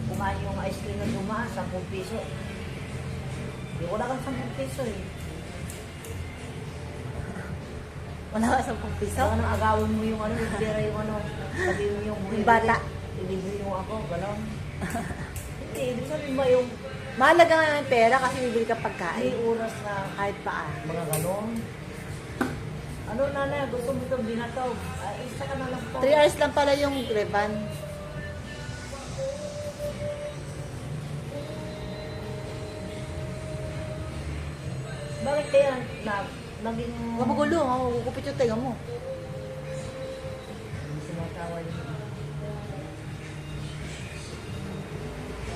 Kumain yung ice cream na dumaan, 10 piso. Hindi ko na kang 10 piso eh. Wala ka 10 piso? Saka nang agawin mo yung ano, ibira yung ano, sabihin mo yung bata. Ilibre yung ako, gano'n. Hindi, ibig sabihin ba yung Mahalaga nga yung pera kasi bibili ka may pagkain. oras na Kahit paan. mga gano'n. Ano nanay, gusto mo itong binataw? Isa ka na lang po. 3 hours lang pala yung reban. Bakit kaya naging... Huwag magulo, gugupit yung tenga mo. Hindi sumatawa yun.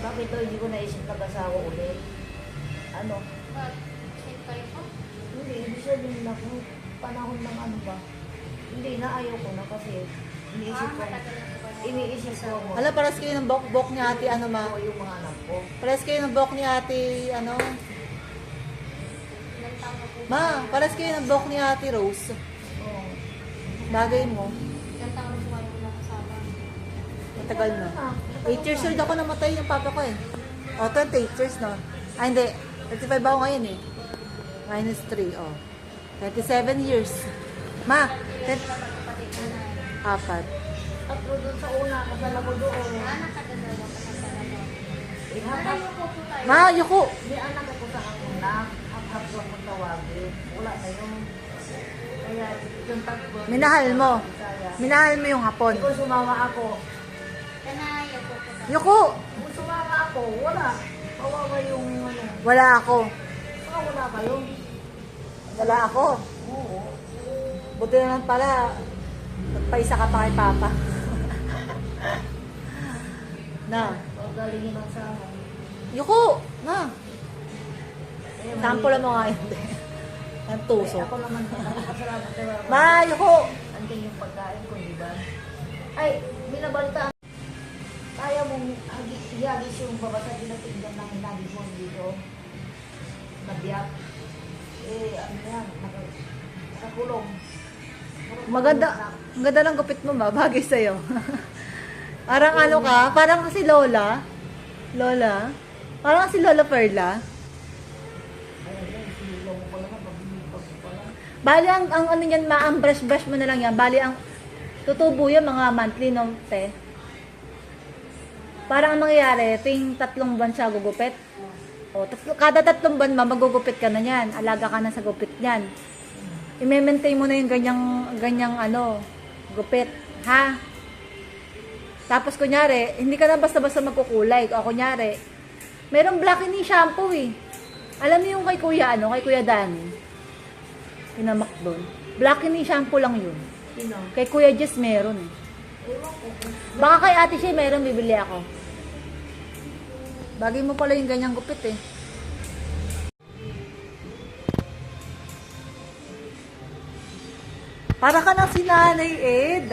Bakit ito hindi ko naisip nag-asawa ulit? Ano? Hindi, ibig sabihin na kung panahon ng ano ba? Hindi, naayaw ko na kasi iniisip ko mo. Hala, paras kayo ng bok ni ate, ano ma? Ako yung mga anak ko. Paras kayo ng bok ni ate, ano? Ma, paras kayo ng bok ni ate Rose. Oo. Bagay mo. Matagal na. 8 years old ako namatay yung papa ko eh. O, 28 years no? Ah, hindi. 35 ako ngayon eh. Minus 3, oh. 27 years. Ma, 4. Tatlo doon sa una, kasala ko doon. Ma, yuko. May anak ako sa una, hap-hap lang kong tawagin. Wala na yung... Kaya yung tatlo... Minahal mo. Minahal mo yung hapon. Kung sumama ako, Yuko. kung sumama ako, wala. Kawawa yung ano. Wala ako. Wala kayo. Wala ako. Oo. Buti naman pala, nagpaisa ka pa kay papa. Na. Pagalingin ang sama. Yuko. Na. Eh, Sample mo nga yun. Ang tuso. Ako naman, nakakasalamat talaga. Ma, yuko. Andyan yung pagkain ko, di ba? Ay, binabalta. Kaya mong ihagis yung babasa, dinatignan ng hinagis mo dito. Nabiyak. Eh, ano yan, nakakulong. Maganda. Ang ganda ng gupit mo ma. Bagay sa'yo. Parang ano ka? Parang si Lola. Lola. Parang si Lola Perla. Ayun, sinulaw mo pa naman, pag-ibig pa lang. Bali ang ano yan ma, ang brush mo na lang yan. Bali ang tutubo yan mga monthly no, te. Parang ang mangyayari, tuwing 3 buwan siya gugupit. O, kada 3 buwan ma, magugupit ka na yan. Alaga ka na sa gupit niyan. I-maintain mo na yung ganyang ano, gupit. Ha? Tapos kunyari, hindi ka na basta-basta magkukulay. O kunyari, merong black ini shampoo eh. Alam mo yung kay Kuya, ano, kay Kuya Danny? Pinamak doon. Black ini shampoo lang yun. Sino? Kay Kuya Jess meron eh. Ewan ko. Baka kay Ate Shea meron, bibili ako. Bagay mo pala yung ganyang gupit eh. Para ka ng si Nanay Ed.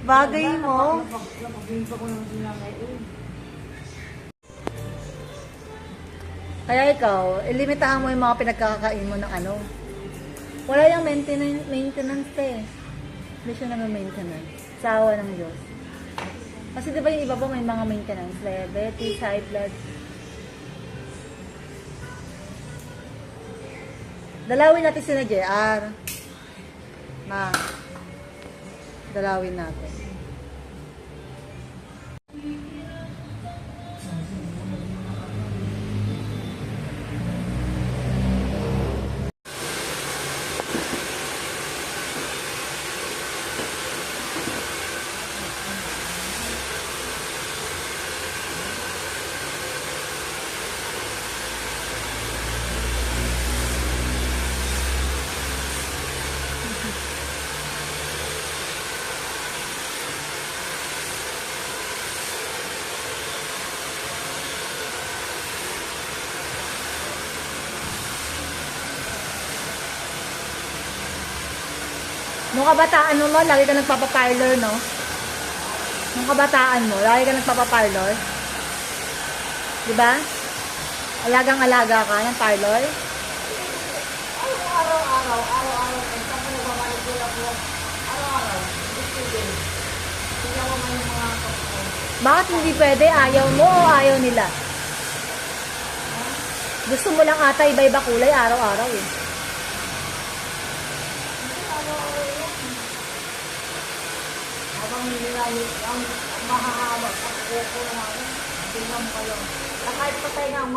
Bagay mo. Napag-ibig ko ng sinamay. Kaya ikaw, ilimitahan mo yung mga pinagkakain mo ng ano. Wala yung maintenance eh. Hindi siya nag-maintenance. Sawa ng Diyos. Kasi di ba yung iba po may mga maintenance, diabetes, high blood. Dalawin natin si na JR. Ma. Dalawin natin. Nung kabataan mo, lagi ka nagpapaparlor, no? Nung kabataan mo, lagi ka nagpapaparlor. Diba? Alagang-alaga ka ng parlor. Araw-araw. Kung saan ko nagmamaligil ako, araw-araw. Gusto din. Tingnan mo man yung mga kapatid. Bakit hindi pwede? Ayaw mo o ayaw nila? Gusto mo lang ata iba-iba kulay araw-araw eh. Habang hindi nga ang mahahaba sa kuko namin, tingnan mo kayo. Na kahit patay nga ang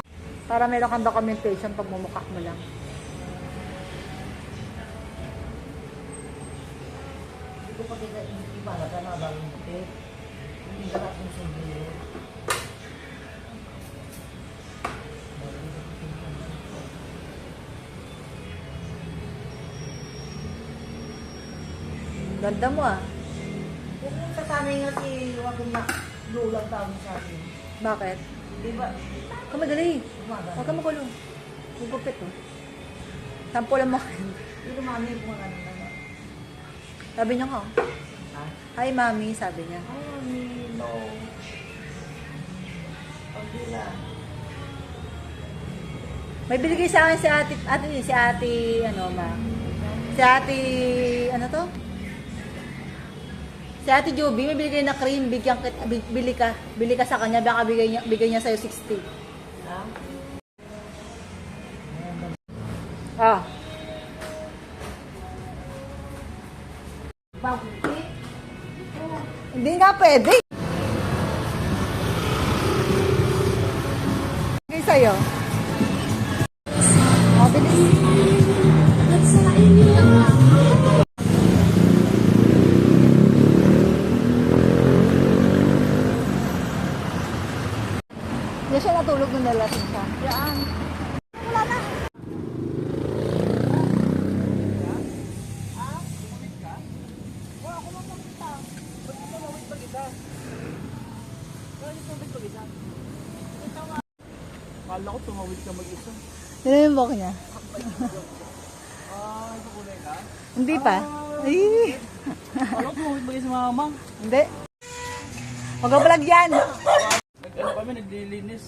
Para meron kang documentation pag mumukha mo lang. hindi ko pa kita ibalaga na bagong kapit. Hindi ka natin sundin. Ganda mo ah. Kung sasanay nga si Wagong na lulang tawag sa akin. Bakit? Di ba? Kamadali. Umaga. Huwag ka magulo. Gugupit oh. Sampulan mo. Hindi naman yung mga ano na. Sabi niya nga. Ha? Hi mami, sabi niya. Ay, no. Pagdila. May binigay sa akin si ate, ano ma? Si ate, ano to? Si ate Juby, may binigay na cream, bili ka sa kanya, baka bigay niya sa'yo 60. Ha? Ah, Bagong kapit? hindi nga pwede. Bigay sa'yo. Oh, bilis. Hindi siya natulog nung nalasing siya. Yan. Wala na. Kala ko tumawid ka mag-isa. Yan yung buhok niya. Ah, kulay ka? Hindi pa. Ay. Kala ko tumawid mag-isa mama. Hindi. Mag-vlog yan. Nag-ano kami, naglilinis.